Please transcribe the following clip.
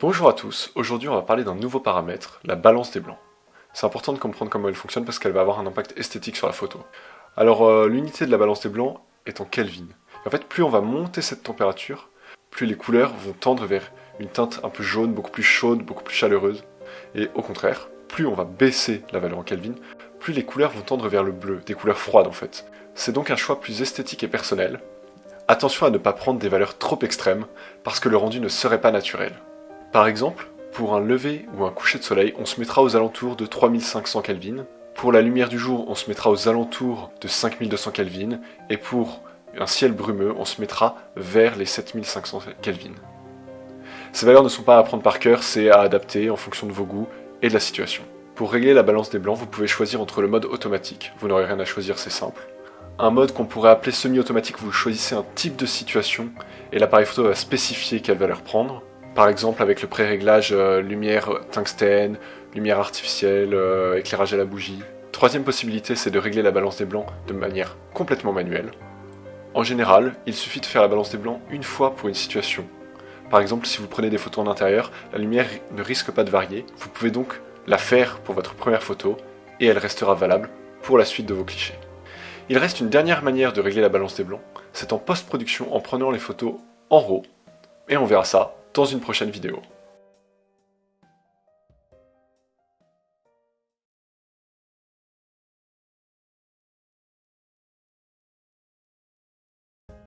Bonjour à tous, aujourd'hui on va parler d'un nouveau paramètre, la balance des blancs. C'est important de comprendre comment elle fonctionne parce qu'elle va avoir un impact esthétique sur la photo. Alors l'unité de la balance des blancs est en Kelvin. En fait, plus on va monter cette température, plus les couleurs vont tendre vers une teinte un peu jaune, beaucoup plus chaude, beaucoup plus chaleureuse. Et au contraire, plus on va baisser la valeur en Kelvin, plus les couleurs vont tendre vers le bleu, des couleurs froides en fait. C'est donc un choix plus esthétique et personnel. Attention à ne pas prendre des valeurs trop extrêmes, parce que le rendu ne serait pas naturel. Par exemple, pour un lever ou un coucher de soleil, on se mettra aux alentours de 3500 Kelvin. Pour la lumière du jour, on se mettra aux alentours de 5200 Kelvin. Et pour un ciel brumeux, on se mettra vers les 7500 Kelvin. Ces valeurs ne sont pas à prendre par cœur, c'est à adapter en fonction de vos goûts et de la situation. Pour régler la balance des blancs, vous pouvez choisir entre le mode automatique, vous n'aurez rien à choisir, c'est simple. Un mode qu'on pourrait appeler semi-automatique, vous choisissez un type de situation et l'appareil photo va spécifier quelle valeur prendre. Par exemple avec le pré-réglage lumière tungstène, lumière artificielle, éclairage à la bougie. Troisième possibilité, c'est de régler la balance des blancs de manière complètement manuelle. En général, il suffit de faire la balance des blancs une fois pour une situation. Par exemple, si vous prenez des photos en intérieur, la lumière ne risque pas de varier. Vous pouvez donc la faire pour votre première photo et elle restera valable pour la suite de vos clichés. Il reste une dernière manière de régler la balance des blancs, c'est en post-production en prenant les photos en RAW, et on verra ça dans une prochaine vidéo.